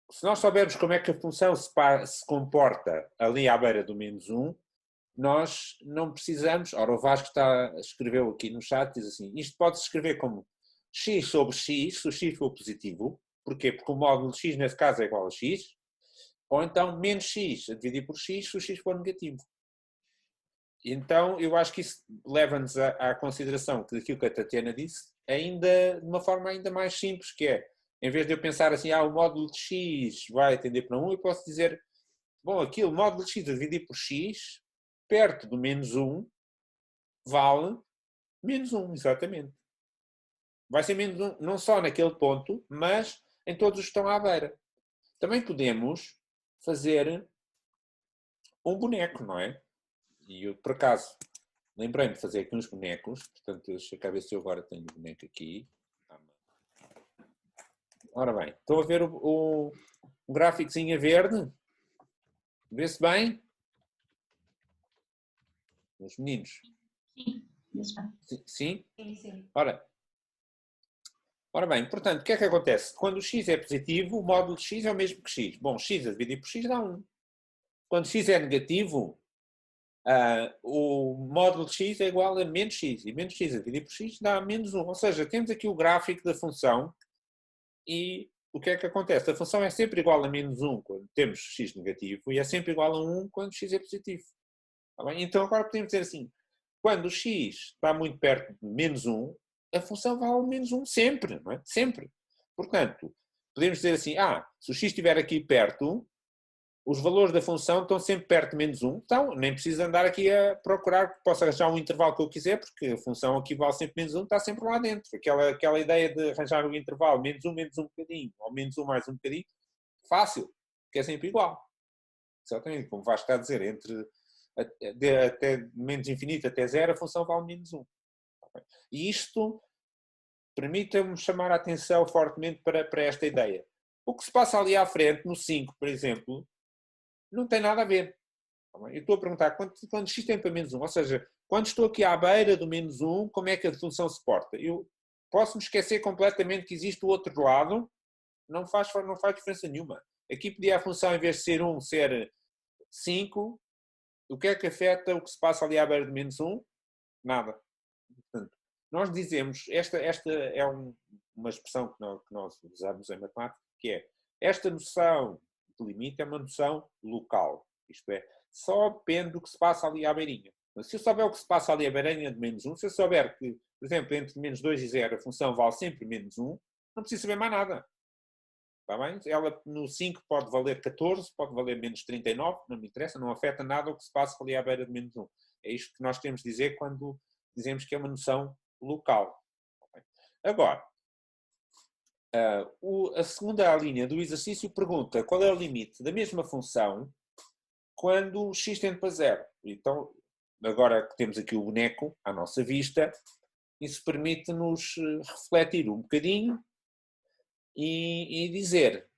se nós soubermos como é que a função se comporta ali à beira do -1, nós não precisamos... Ora, o Vasco escreveu aqui no chat, diz assim, isto pode-se escrever como x sobre x, se o x for positivo. Porquê? Porque o módulo de x, nesse caso, é igual a x. Ou então, menos x a dividir por x, se o x for negativo. Então, eu acho que isso leva-nos à consideração daquilo que a Tatiana disse, ainda de uma forma ainda mais simples, que é, em vez de eu pensar assim, o módulo de x vai tender para 1, eu posso dizer, bom, aquilo, módulo de x a dividir por x, perto do -1, vale -1, exatamente. Vai ser -1 não só naquele ponto, mas em todos os que estão à beira. Também podemos fazer um boneco, não é? E eu, por acaso, lembrei-me de fazer aqui uns bonecos, portanto, deixa eu ver se eu agora tenho o boneco aqui. Ora bem, estão a ver o gráficozinho a verde? Vê-se bem? Os meninos? Sim, vê-se bem. Sim? Sim, sim. Ora bem, portanto, o que é que acontece? Quando o x é positivo, o módulo de x é o mesmo que x. Bom, x a dividir por x dá 1. Quando x é negativo, o módulo de x é igual a menos x. E menos x a dividir por x dá -1. Ou seja, temos aqui o gráfico da função e o que é que acontece? A função é sempre igual a -1 quando temos x negativo e é sempre igual a 1 quando x é positivo. Tá bem? Então agora podemos dizer assim, quando o x está muito perto de -1, a função vale -1 sempre, não é? Sempre. Portanto, podemos dizer assim, se o x estiver aqui perto, os valores da função estão sempre perto de -1, então nem preciso andar aqui a procurar, posso arranjar um intervalo que eu quiser, porque a função aqui vale sempre -1, está sempre lá dentro. Aquela ideia de arranjar o intervalo -1 menos um bocadinho, ou -1 mais um bocadinho, fácil, que é sempre igual. Exatamente, como Vasco está a dizer, até menos infinito até zero, a função vale -1. E isto permite-me chamar a atenção fortemente para esta ideia. O que se passa ali à frente, no 5, por exemplo, não tem nada a ver. Eu estou a perguntar quando x tem para -1, ou seja, quando estou aqui à beira do -1, como é que a função se porta? Eu posso me esquecer completamente que existe o outro lado, não faz diferença nenhuma. Aqui podia a função, em vez de ser 1, ser 5. O que é que afeta o que se passa ali à beira de -1? Nada. Portanto, nós dizemos, esta é uma expressão que nós usamos em matemática, que é, esta noção de limite é uma noção local. Isto é, só depende do que se passa ali à beirinha. Se eu souber o que se passa ali à beirinha de -1, se eu souber que, por exemplo, entre -2 e 0 a função vale sempre -1, não preciso saber mais nada. Está bem? Ela no 5 pode valer 14, pode valer -39, não me interessa, não afeta nada o que se passa ali à beira de -1. É isto que nós queremos dizer quando dizemos que é uma noção local. Agora, a segunda linha do exercício pergunta qual é o limite da mesma função quando x tende para 0. Então, agora que temos aqui o boneco à nossa vista, isso permite-nos refletir um bocadinho e dizer.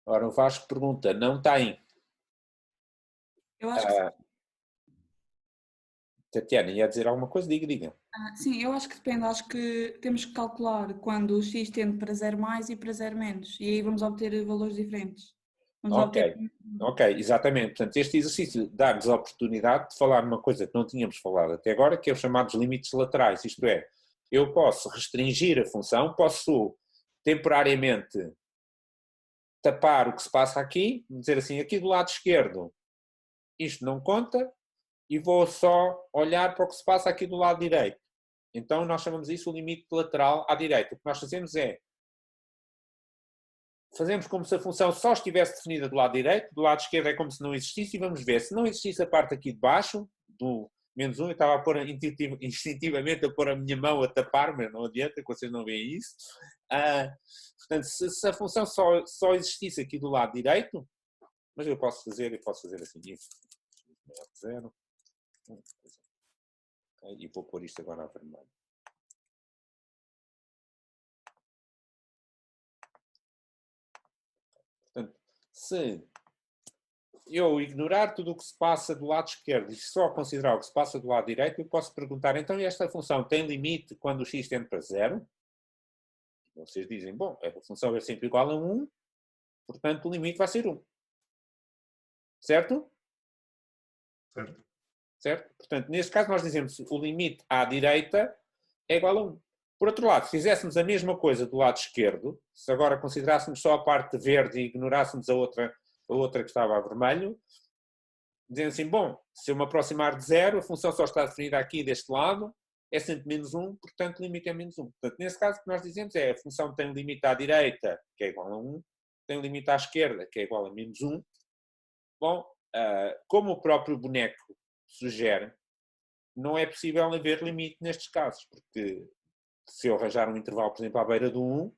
Ora, o Vasco pergunta, não tem? Eu acho que Tatiana, ia dizer alguma coisa? Diga. sim, eu acho que depende. Acho que temos que calcular quando o x tende para 0 mais e para 0 menos. E aí vamos obter valores diferentes. Ok, exatamente. Portanto, este exercício dá-nos a oportunidade de falar numa coisa que não tínhamos falado até agora, que é os chamados limites laterais. Isto é, eu posso restringir a função, posso temporariamente tapar o que se passa aqui, dizer assim, aqui do lado esquerdo isto não conta, e vou só olhar para o que se passa aqui do lado direito. Então nós chamamos isso o limite lateral à direita. O que nós fazemos é, fazemos como se a função só estivesse definida do lado direito, do lado esquerdo é como se não existisse, e vamos ver, se não existisse a parte aqui de baixo, do -1, eu estava a pôr instintivamente a pôr a minha mão a tapar, mas não adianta, que vocês não veem isso. Portanto, se a função só existisse aqui do lado direito, mas eu posso fazer assim, isso, maior que 0, e vou pôr isto agora a vermelho. Portanto, se eu ignorar tudo o que se passa do lado esquerdo e só considerar o que se passa do lado direito, eu posso perguntar, então esta função tem limite quando o x tende para 0? Vocês dizem, bom, a função é sempre igual a 1, Portanto, o limite vai ser 1. Certo? Certo. Certo? Portanto, neste caso nós dizemos que o limite à direita é igual a 1. Por outro lado, se fizéssemos a mesma coisa do lado esquerdo, se agora considerássemos só a parte verde e ignorássemos a outra que estava a vermelho, dizendo assim, bom, se eu me aproximar de 0, a função só está definida aqui deste lado, é sempre menos 1, portanto o limite é menos 1. Portanto, nesse caso o que nós dizemos é a função tem um limite à direita, que é igual a 1, tem um limite à esquerda, que é igual a menos 1. Bom, como o próprio boneco sugere, não é possível haver limite nestes casos, porque se eu arranjar um intervalo, por exemplo, à beira do 1,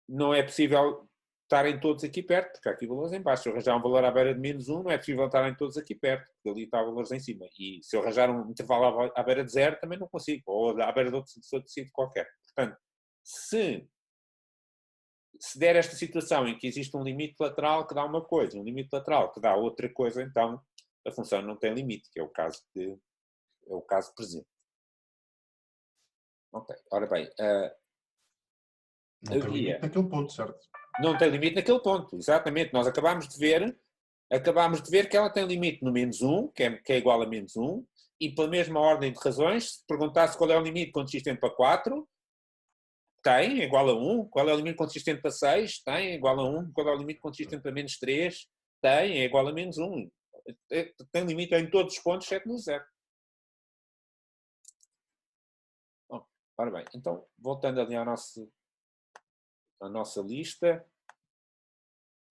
não é possível estarem todos aqui perto, porque há aqui valores em baixo. Se eu arranjar um valor à beira de menos 1, não é possível estarem todos aqui perto, porque ali está valores em cima. E se eu arranjar um intervalo à beira de 0, também não consigo, ou à beira de outro sítio qualquer. Portanto, se der esta situação em que existe um limite lateral que dá uma coisa, um limite lateral que dá outra coisa, então a função não tem limite, que é o caso presente. Ok, ora bem, Não tem limite naquele ponto, certo? não tem limite naquele ponto, exatamente. Nós acabámos de ver que ela tem limite no menos 1, que é igual a menos 1, e pela mesma ordem de razões, se perguntasse qual é o limite quando x tende para 4, tem, é igual a 1. Qual é o limite quando x tende para 6? Tem, é igual a 1. Qual é o limite quando x tende para menos 3? Tem, é igual a menos 1. Tem limite em todos os pontos, exceto no 0. Bom, ora bem, então, voltando ali à nossa lista,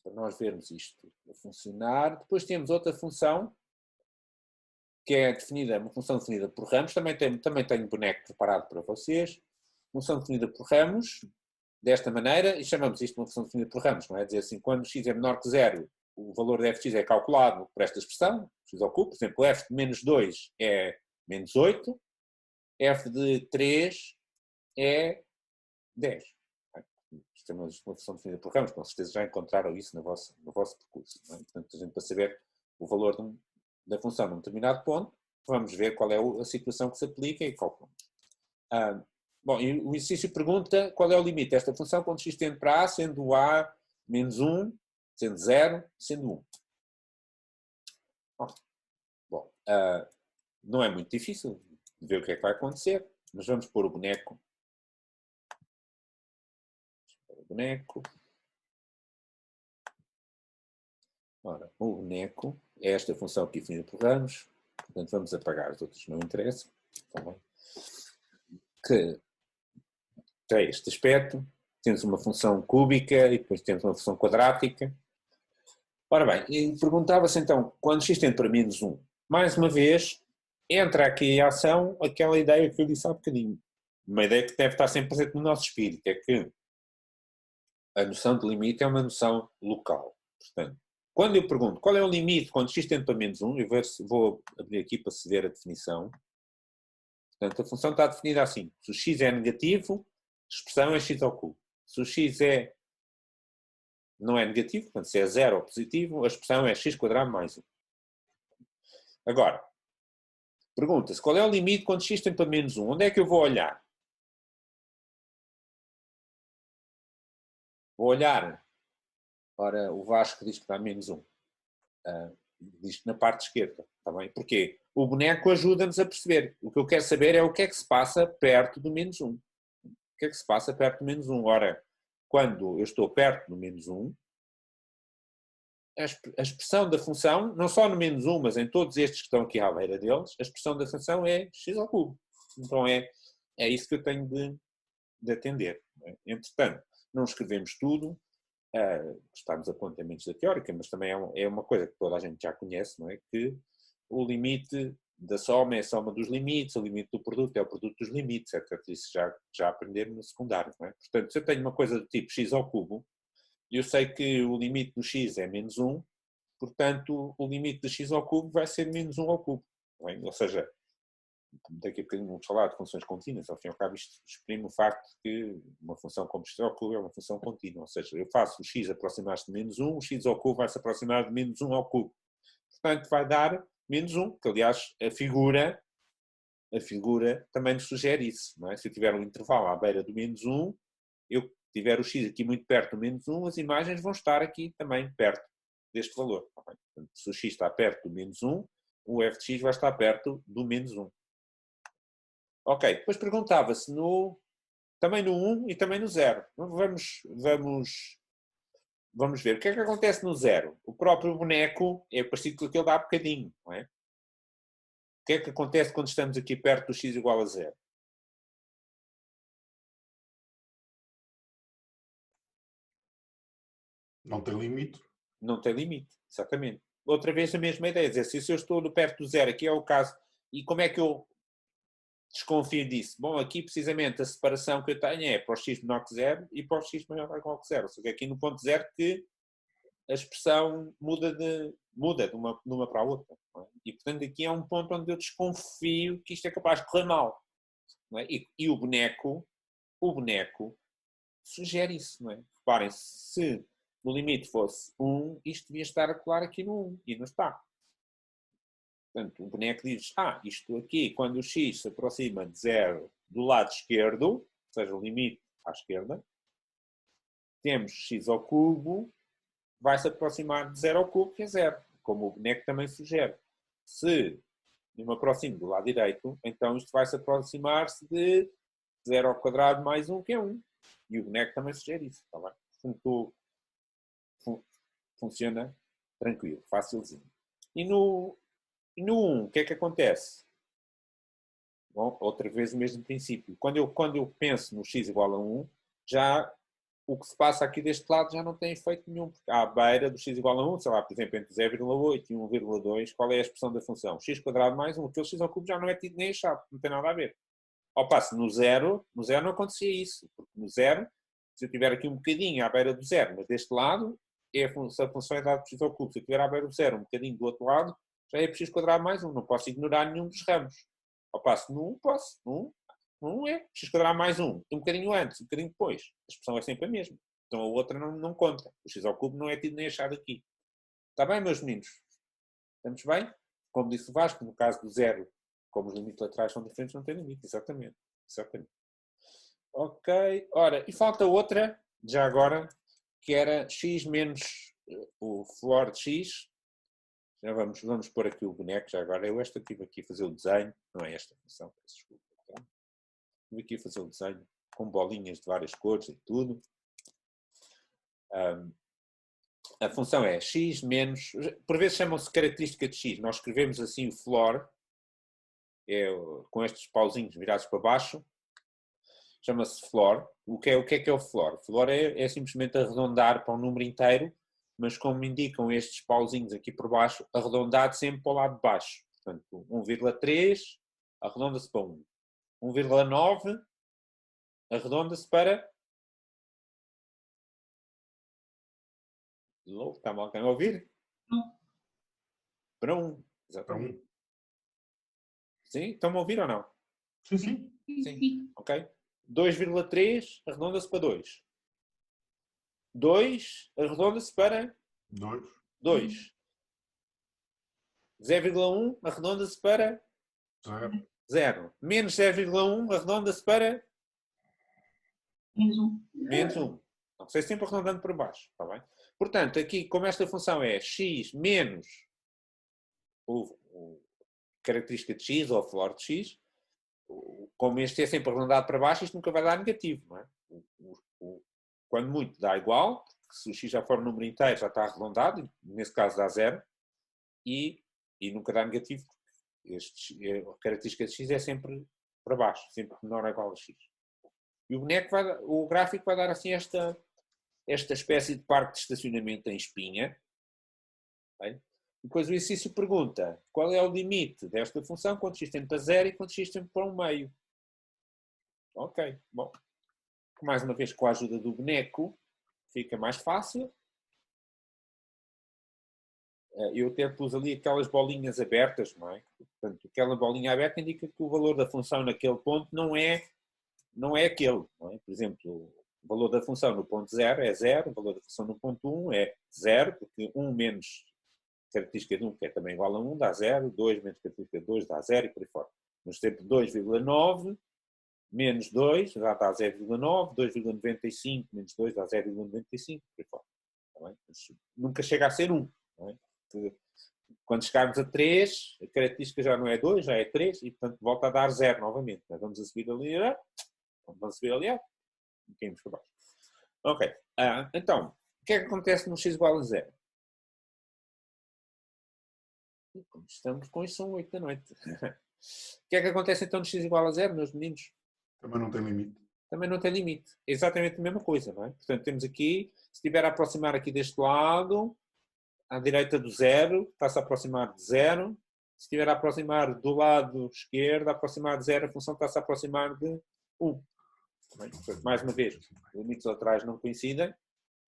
para nós vermos isto a funcionar. Depois temos outra função, que é definida, uma função definida por ramos. Também tenho boneco preparado para vocês. Função definida por ramos, desta maneira, e chamamos isto de uma função definida por ramos, não é? Dizer assim, quando x é menor que 0, o valor de fx é calculado por esta expressão, x ao cubo. Por exemplo, f de menos 2 é menos 8, f de 3 é 10. Isto é uma função definida por ramos, com certeza já encontraram isso no vosso percurso. Não é? Portanto, a gente, para saber o valor da função num determinado ponto, vamos ver qual é a situação que se aplica e calculamos. Bom, e o exercício pergunta qual é o limite desta função quando x tende para a, sendo a menos 1, sendo 0, sendo 1. Bom, não é muito difícil de ver o que é que vai acontecer, mas vamos pôr o boneco. Ora, o boneco é esta função aqui definida por ramos, portanto vamos apagar as outras que não interessam, também. Que tem este aspecto, temos uma função cúbica e depois temos uma função quadrática. Ora bem, perguntava-se então, quando x tende para menos 1, mais uma vez, entra aqui em ação aquela ideia que eu disse há bocadinho, uma ideia que deve estar sempre presente no nosso espírito, é que a noção de limite é uma noção local. Portanto, quando eu pergunto qual é o limite quando x tende para menos 1, eu vou abrir aqui para se ver a definição. Portanto, a função está definida assim. Se o x é negativo, a expressão é x ao cubo. Se o x não é negativo, portanto, se é 0 ou positivo, a expressão é x² mais 1. Agora, pergunta-se qual é o limite quando x tende para menos 1? Onde é que eu vou olhar? Vou olhar. Ora, o Vasco diz que está menos 1. Diz que na parte esquerda. Está bem? Porquê? O boneco ajuda-nos a perceber. O que eu quero saber é o que é que se passa perto do menos 1. O que é que se passa perto do menos 1? Ora, quando eu estou perto do menos 1, a expressão da função, não só no menos 1, mas em todos estes que estão aqui à beira deles, a expressão da função é x ao cubo. Então é isso que eu tenho de atender. Entretanto, não escrevemos tudo, estamos apontamentos da teórica, mas também é uma coisa que toda a gente já conhece, não é? Que o limite da soma é a soma dos limites, o limite do produto é o produto dos limites, etc. Isso já aprenderam no secundário, não é? Portanto, se eu tenho uma coisa do tipo x ao cubo, eu sei que o limite do x é menos 1, portanto, o limite de x ao cubo vai ser menos 1 ao cubo. Não é? Ou seja, daqui a bocadinho vamos falar de funções contínuas, ao fim e ao cabo isto exprime o facto de que uma função como x ao cubo é uma função contínua, ou seja, eu faço o x aproximar-se de menos 1, o x ao cubo vai se aproximar de menos 1 ao cubo. Portanto, vai dar menos 1, que aliás a figura também nos sugere isso, não é? Se eu tiver um intervalo à beira do menos 1, eu tiver o x aqui muito perto do menos 1, as imagens vão estar aqui também perto deste valor. Portanto, se o x está perto do menos 1, o f de x vai estar perto do menos 1. Ok, depois perguntava-se também no 1 e também no 0. Vamos ver. O que é que acontece no 0? O próprio boneco é parecido com aquele de há bocadinho, não é? O que é que acontece quando estamos aqui perto do x igual a 0? Não tem limite. Não tem limite, exatamente. Outra vez a mesma ideia, dizer, se eu estou perto do 0, aqui é o caso, e como é que eu desconfio disso? Bom, aqui precisamente a separação que eu tenho é para o x menor que 0 e para o x maior ou igual que 0. Ou seja, aqui no ponto 0 que a expressão muda de uma para a outra. Não é? E portanto aqui é um ponto onde eu desconfio que isto é capaz de correr mal. Não é? E o boneco sugere isso. Não é? Reparem, se no limite fosse 1, isto devia estar a colar aqui no 1 e não está. Portanto, o boneco diz, isto aqui, quando o x se aproxima de 0 do lado esquerdo, ou seja, o limite à esquerda, temos x ao cubo, vai se aproximar de 0 ao cubo, que é 0, como o boneco também sugere. Se eu me aproximo do lado direito, então isto vai se aproximar-se de 0 ao quadrado mais 1, que é 1. E o boneco também sugere isso, está bem? Portanto, funciona tranquilo, facilzinho. E no 1, o que é que acontece? Bom, outra vez o mesmo princípio. Quando eu penso no x igual a 1, já o que se passa aqui deste lado já não tem efeito nenhum, porque à beira do x igual a 1, sei lá, por exemplo, entre 0,8 e 1,2, qual é a expressão da função? X quadrado mais 1, aquele x ao cubo já não é tido nem achado, não tem nada a ver. Ao passo, no 0 não acontecia isso, porque no 0, se eu tiver aqui um bocadinho à beira do 0, mas deste lado, se a função é dada por x ao cubo, se eu tiver à beira do 0 um bocadinho do outro lado, já é por x quadrado mais 1, não posso ignorar nenhum dos ramos. Ao passo, no 1 posso, no 1 é x quadrado mais 1, um bocadinho antes, um bocadinho depois, a expressão é sempre a mesma. Então a outra não conta, o x ao cubo não é tido nem achado aqui. Está bem, meus meninos? Estamos bem? Como disse o Vasco, no caso do 0, como os limites laterais são diferentes, não tem limite, exatamente. Ok, ora, e falta outra, já agora, que era x menos o floor de x. Já vamos pôr aqui o boneco, já agora. Eu estive aqui a fazer o desenho, não é esta função, peço desculpa. Estive aqui a fazer o desenho com bolinhas de várias cores e tudo. A função é x menos, por vezes chamam-se característica de x. Nós escrevemos assim o floor, com estes pauzinhos virados para baixo, chama-se floor. O que é o floor? O floor é simplesmente arredondar para um número inteiro, mas como indicam estes pauzinhos aqui por baixo, arredondado sempre para o lado de baixo. Portanto, 1,3 arredonda-se para 1. 1,9 arredonda-se para... Está mal, querem ouvir? Não. Para 1, exatamente. Para 1. Sim? Estão-me a ouvir ou não? Sim. Sim. Ok. 2,3 arredonda-se para 2. 2 arredonda-se para 2. 0,1 arredonda-se para 0. Menos 0,1 arredonda-se para menos 1. Não sei, sempre arredondando para baixo. Está bem? Portanto, aqui, como esta função é x menos o característica de x, ou a floor de x, como este é sempre arredondado para baixo, isto nunca vai dar negativo. Não é? Quando muito dá igual, porque se o x já for um número inteiro já está arredondado, nesse caso dá 0, e nunca dá negativo, porque a característica de x é sempre para baixo, sempre menor ou igual a x. E o gráfico vai dar assim esta espécie de parque de estacionamento em espinha. Bem? Depois o exercício pergunta qual é o limite desta função quando x tende para 0 e quando x tende para 1 meio. Ok, bom. Mais uma vez com a ajuda do boneco fica mais fácil. Eu até pus ali aquelas bolinhas abertas, não é? Portanto, aquela bolinha aberta indica que o valor da função naquele ponto não é aquele. Não é? Por exemplo, o valor da função no ponto 0 é 0, o valor da função no ponto 1 é 0, porque 1 menos característica de 1, que é também igual a 1, dá 0, 2 menos característica de 2 dá 0 e por aí fora. Mas sempre 2,9 menos 2 dá 0,9, 2,95 menos 2 dá 0,95, por aí fora. Tá bem? Nunca chega a ser 1. Não é? Quando chegarmos a 3, a característica já não é 2, já é 3, e portanto volta a dar 0 novamente. Vamos a subir ali, vamos a subir ali, um bocadinho para baixo. Ok, então, o que é que acontece no x igual a 0? Como estamos com isso, são 8 da noite. O que é que acontece então no x igual a 0, meus meninos? Também não tem limite. Também não tem limite. É exatamente a mesma coisa, não é? Portanto, temos aqui, se estiver a aproximar aqui deste lado, à direita do 0, está-se a aproximar de 0. Se estiver a aproximar do lado esquerdo, a aproximar de 0, a função está-se a aproximar de 1. Portanto, mais uma vez, limites laterais não coincidem,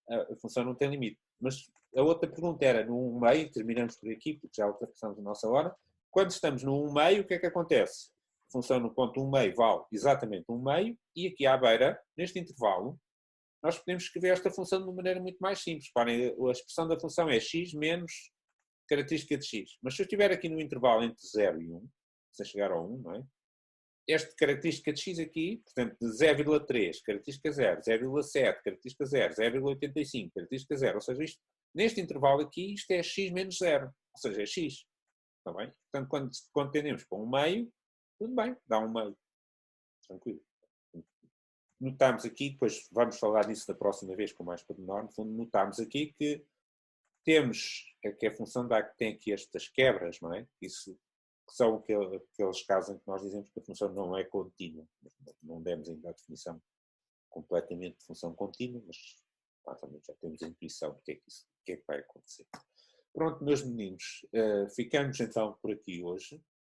a função não tem limite. Mas a outra pergunta era no 1 meio, terminamos por aqui, porque já ultrapassamos a nossa hora. Quando estamos no 1 meio, o que é que acontece? A função no ponto 1 meio vale exatamente 1 meio, e aqui à beira, neste intervalo, nós podemos escrever esta função de uma maneira muito mais simples. Reparem, a expressão da função é x menos característica de x. Mas se eu estiver aqui no intervalo entre 0 e 1, sem chegar ao 1, não é? Esta característica de x aqui, portanto, de 0,3, característica 0, 0,7, característica 0, 0,85, característica 0, ou seja, isto, neste intervalo aqui, isto é x menos 0, ou seja, é x. Está bem? Portanto, quando tendemos para um meio, tudo bem, dá um meio. Tranquilo. Notamos aqui, depois vamos falar nisso da próxima vez com mais pormenor, no fundo, notamos aqui que temos, que a função tem aqui estas quebras, não é? Isso que são aqueles casos em que nós dizemos que a função não é contínua. Não demos ainda a definição completamente de função contínua, mas também já temos a intuição do que é que vai acontecer. Pronto, meus meninos, ficamos então por aqui hoje.